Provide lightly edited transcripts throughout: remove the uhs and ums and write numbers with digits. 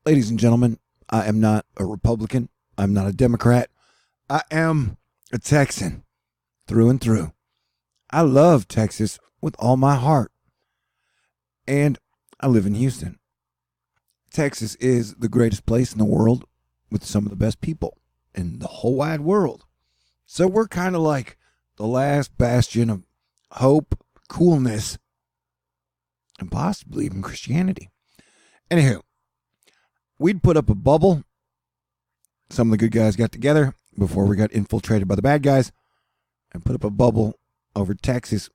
Ladies and gentlemen, I am not a Republican. I'm not a Democrat. I am a Texan through and through. I love Texas with all my heart. And I live in Houston. Texas is the greatest place in the world with some of the best people in the whole wide world. So we're kind of like the last bastion of hope, coolness, and possibly even Christianity. Anywho, we'd put up a bubble. Some of the good guys got together before we got infiltrated by the bad guys and put up a bubble over Texas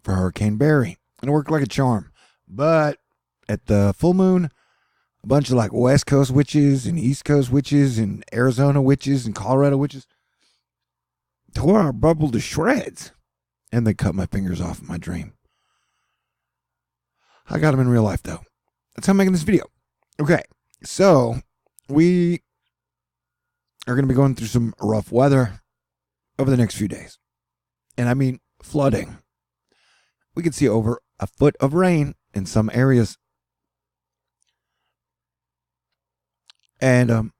for Hurricane Barry. And it worked like a charm. But at the full moon, a bunch of like West Coast witches and East Coast witches and Arizona witches and Colorado witches tore our bubble to shreds. And they cut my fingers off in my dream. I got them in real life, though. That's how I'm making this video. Okay, so we are going to be going through some rough weather over the next few days. And I mean flooding. We could see over a foot of rain in some areas. And,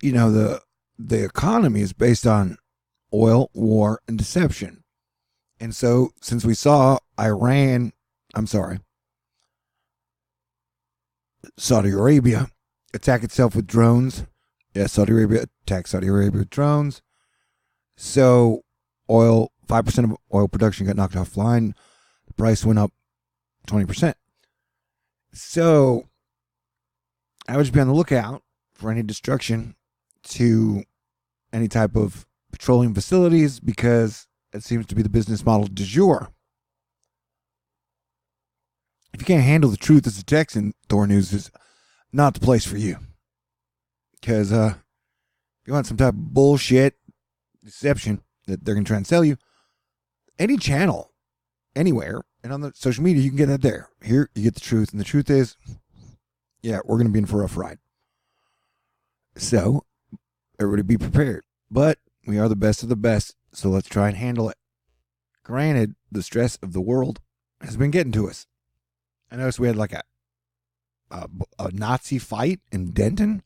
you know, the economy is based on oil, war, and deception. And so since we saw Saudi Arabia attack itself with drones. Yeah, Saudi Arabia attacked Saudi Arabia with drones. So 5% of oil production got knocked offline. The price went up 20%. So I would just be on the lookout for any destruction to any type of petroleum facilities because it seems to be the business model du jour. If you can't handle the truth as a Texan, THORnews is not the place for you. Because if you want some type of bullshit deception that they're going to try and sell you, any channel, anywhere, and on the social media, you can get that there. Here, you get the truth. And the truth is, yeah, we're going to be in for a rough ride. So, everybody be prepared. But we are the best of the best, so let's try and handle it. Granted, the stress of the world has been getting to us. I noticed we had like a Nazi fight in Denton.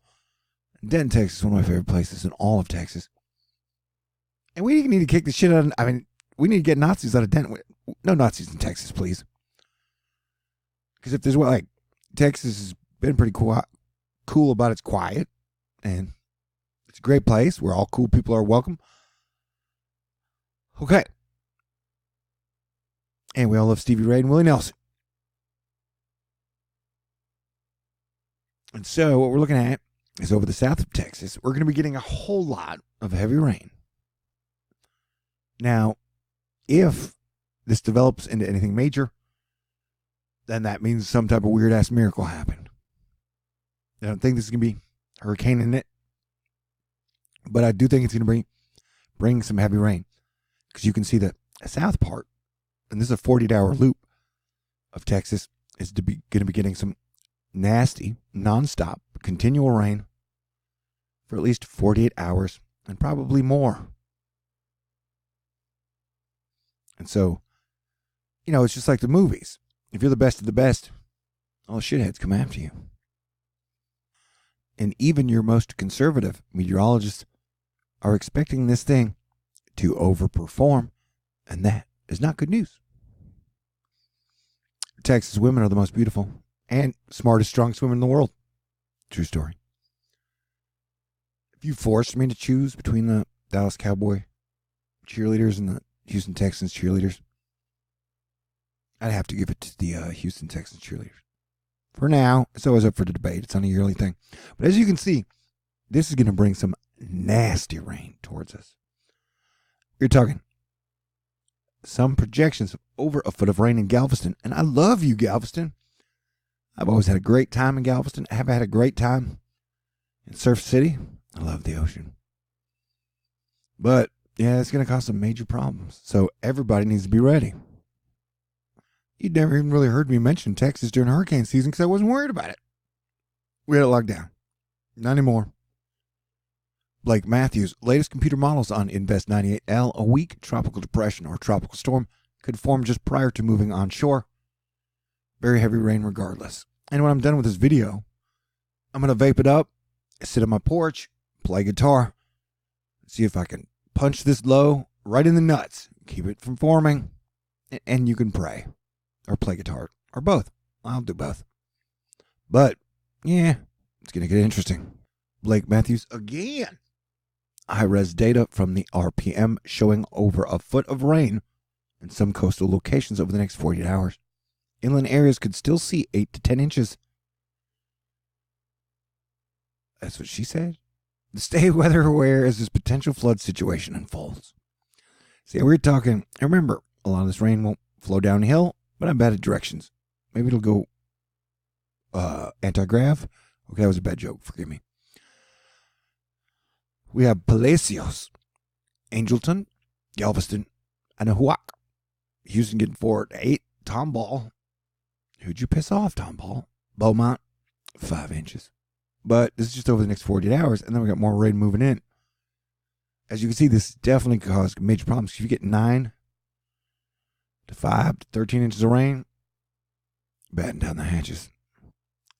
Denton, Texas is one of my favorite places in all of Texas. And we need to kick the shit out of, we need to get Nazis out of Denton. No Nazis in Texas, please. Because if there's Texas has been pretty cool about its quiet. And it's a great place where all cool people are welcome. Okay. And we all love Stevie Ray and Willie Nelson. And so what we're looking at is over the south of Texas, we're going to be getting a whole lot of heavy rain. Now, if this develops into anything major, then that means some type of weird-ass miracle happened. I don't think this is going to be a hurricane in it, but I do think it's going to bring some heavy rain because you can see the south part, and this is a 48-hour loop of Texas, is going to be getting some nasty, nonstop, continual rain for at least 48 hours and probably more. And so, it's just like the movies. If you're the best of the best, all the shitheads come after you. And even your most conservative meteorologists are expecting this thing to overperform, and that is not good news. Texas women are the most beautiful and smartest, strongest women in the world. True story. If you forced me to choose between the Dallas Cowboy cheerleaders and the Houston Texans cheerleaders, I'd have to give it to the Houston Texans cheerleaders. For now, it's always up for the debate. It's on a yearly thing. But as you can see, this is going to bring some nasty rain towards us. You're talking some projections of over a foot of rain in Galveston. And I love you, Galveston. I've always had a great time in Galveston. I have had a great time in Surf City. I love the ocean. But, yeah, it's going to cause some major problems. So everybody needs to be ready. You never even really heard me mention Texas during hurricane season because I wasn't worried about it. We had it locked down. Not anymore. Blake Matthews, latest computer models on Invest 98L, a weak tropical depression or tropical storm could form just prior to moving onshore. Very heavy rain regardless. And when I'm done with this video, I'm going to vape it up, sit on my porch, play guitar, see if I can punch this low right in the nuts, keep it from forming, and you can pray or play guitar or both. I'll do both. But, yeah, it's going to get interesting. Blake Matthews again. High-res data from the RPM showing over a foot of rain in some coastal locations over the next 48 hours. Inland areas could still see 8 to 10 inches. That's what she said. Stay weather aware as this potential flood situation unfolds. See, we're talking, remember, a lot of this rain won't flow downhill, but I'm bad at directions. Maybe it'll go anti-grav. Okay, that was a bad joke. Forgive me. We have Palacios, Angelton, Galveston, Anahuac. Houston getting 4 to 8. Tomball. Who'd you piss off, Tomball? Beaumont, 5 inches. But this is just over the next 48 hours, and then we got more rain moving in. As you can see, this definitely caused major problems. If you get 9 to 5 to 13 inches of rain, batten down the hatches.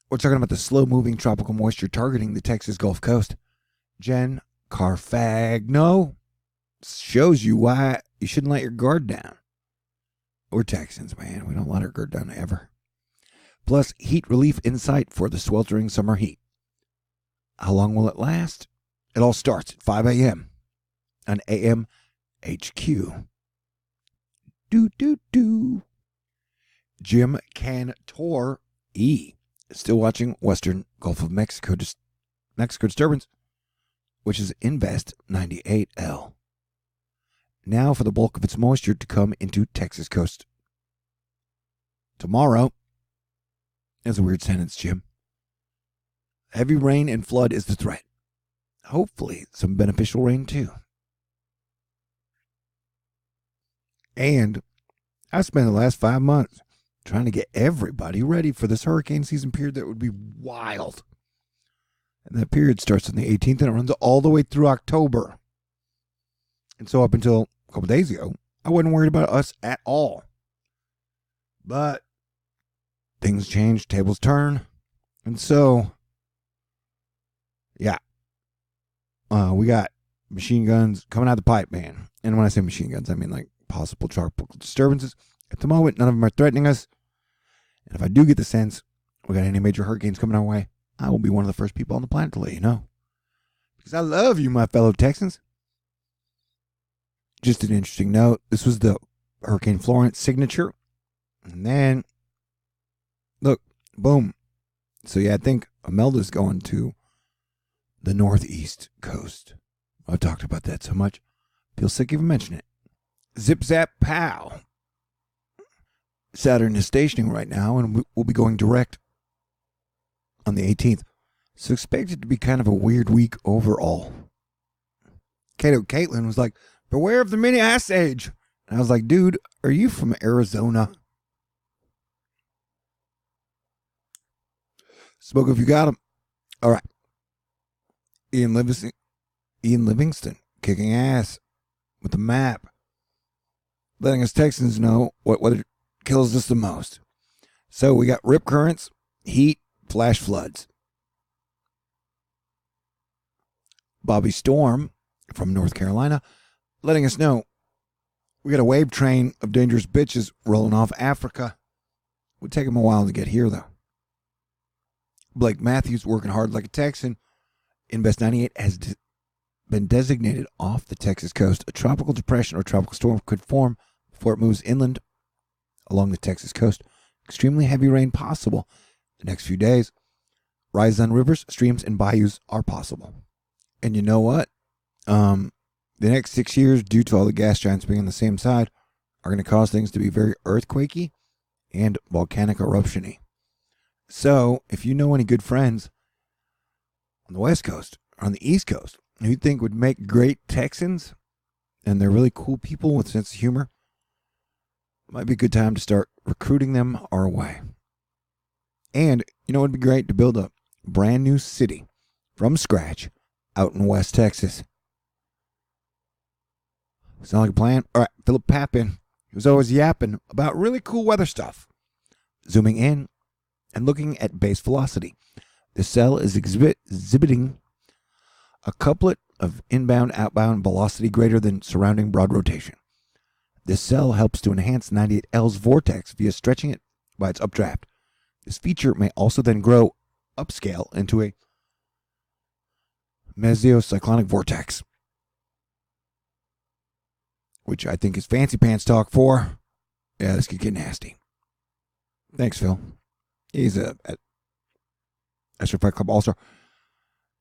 We're talking about the slow-moving tropical moisture targeting the Texas Gulf Coast. Jen Carfagno shows you why you shouldn't let your guard down. We're Texans, man. We don't let our guard down ever. Plus, heat relief in sight for the sweltering summer heat. How long will it last? It all starts at 5 a.m. on AM HQ. Jim Cantor E. Still watching Western Gulf of Mexico disturbance, which is Invest 98L. Now for the bulk of its moisture to come into Texas coast. Tomorrow, that's a weird sentence, Jim. Heavy rain and flood is the threat. Hopefully, some beneficial rain too. And I spent the last 5 months trying to get everybody ready for this hurricane season period that would be wild. And that period starts on the 18th and it runs all the way through October. And so up until a couple days ago, I wasn't worried about us at all. But things change, tables turn. And so, yeah, we got machine guns coming out the pipe, man. And when I say machine guns, I mean like possible tropical disturbances. At the moment, none of them are threatening us. And if I do get the sense we got any major hurricanes coming our way, I will be one of the first people on the planet to let you know. Because I love you, my fellow Texans. Just an interesting note. This was the Hurricane Florence signature. And then, look, boom. So yeah, I think Imelda's going to the northeast coast. I've talked about that so much. Feel sick even mentioning it. Zip, zap, pow. Saturn is stationing right now, and we'll be going direct on the 18th. So expect it to be kind of a weird week overall. Kato Caitlin was like, beware of the mini ice age. And I was like, dude, are you from Arizona? Smoke if you got him. All right. Ian Livingston kicking ass with the map, letting us Texans know what weather kills us the most. So we got rip currents, heat, flash floods. Bobby Storm from North Carolina letting us know we got a wave train of dangerous bitches rolling off Africa. Would take them a while to get here, though. Blake Matthews working hard like a Texan. Invest 98 has been designated off the Texas coast. A tropical depression or tropical storm could form before it moves inland along the Texas coast. Extremely heavy rain possible the next few days. Rises on rivers, streams, and bayous are possible. And you know what? The next 6 years, due to all the gas giants being on the same side, are going to cause things to be very earthquakey and volcanic eruption-y. So, if you know any good friends on the West Coast or on the East Coast who you think would make great Texans, and they're really cool people with a sense of humor, it might be a good time to start recruiting them our way. And, you know, it would be great to build a brand new city from scratch out in West Texas. Sound like a plan? All right, Philip Papin. He was always yapping about really cool weather stuff. Zooming in and looking at base velocity. The cell is exhibiting a couplet of inbound-outbound velocity greater than surrounding broad rotation. This cell helps to enhance 98L's vortex via stretching it by its updraft. This feature may also then grow upscale into a mesocyclonic vortex, which I think is fancy pants talk for. Yeah, this could get nasty. Thanks, Phil. He's a Astrofight Club All-Star.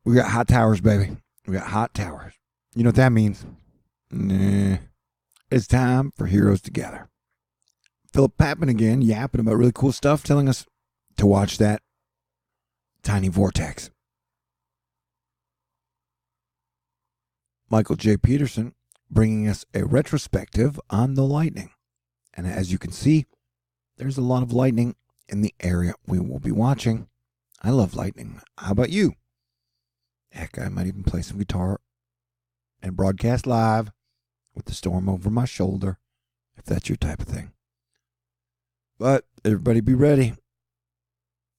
We got hot towers, baby. We got hot towers. You know what that means? Nah. It's time for Heroes Together. Philip Papin again, yapping about really cool stuff, telling us to watch that tiny vortex. Michael J. Peterson bringing us a retrospective on the lightning. And as you can see, there's a lot of lightning in the area we will be watching. I love lightning. How about you? Heck, I might even play some guitar and broadcast live with the storm over my shoulder, if that's your type of thing. But everybody be ready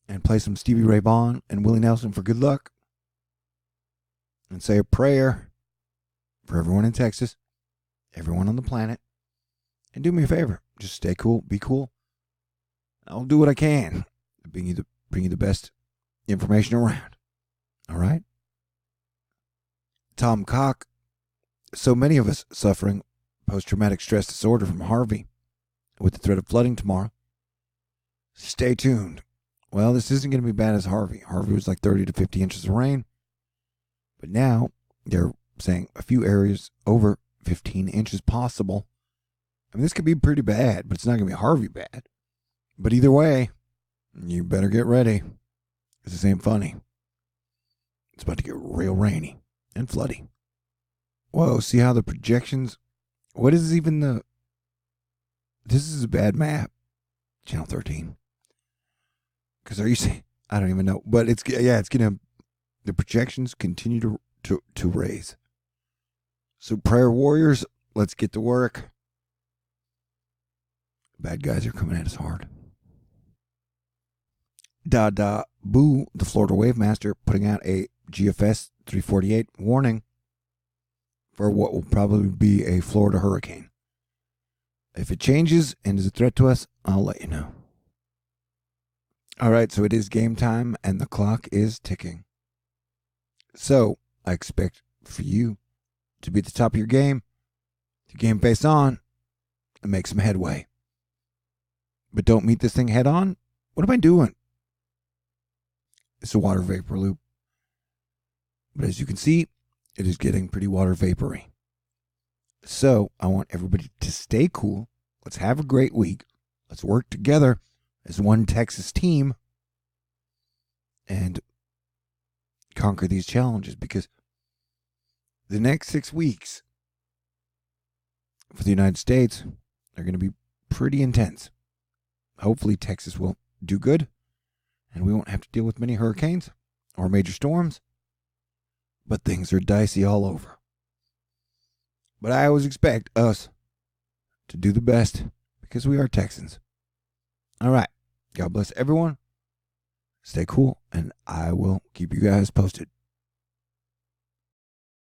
and play some Stevie Ray Vaughan and Willie Nelson for good luck. And say a prayer for everyone in Texas, everyone on the planet. And do me a favor, just stay cool, be cool. I'll do what I can to bring you the best information around. All right? Tom Cock. So many of us suffering post-traumatic stress disorder from Harvey with the threat of flooding tomorrow. Stay tuned. Well, this isn't going to be bad as Harvey. Harvey was like 30 to 50 inches of rain. But now they're saying a few areas over 15 inches possible. I mean, this could be pretty bad, but it's not going to be Harvey bad. But either way, you better get ready. This ain't funny. It's about to get real rainy and floody. Whoa, see how the projections... What is even the... This is a bad map. Channel 13. Because are you saying... I don't even know. But it's going to... The projections continue to raise. So prayer warriors, let's get to work. Bad guys are coming at us hard. Dada Boo, the Florida Wave Master, putting out a GFS 348 warning for what will probably be a Florida hurricane. If it changes and is a threat to us, I'll let you know. All right, so it is game time and the clock is ticking. So I expect for you to be at the top of your game, to game face on, and make some headway. But don't meet this thing head on. What am I doing? It's a water vapor loop. But as you can see, it is getting pretty water vapory. So I want everybody to stay cool. Let's have a great week. Let's work together as one Texas team and conquer these challenges, because the next 6 weeks for the United States are going to be pretty intense. Hopefully Texas will do good and we won't have to deal with many hurricanes or major storms. But things are dicey all over. But I always expect us to do the best because we are Texans. All right. God bless everyone. Stay cool, and I will keep you guys posted.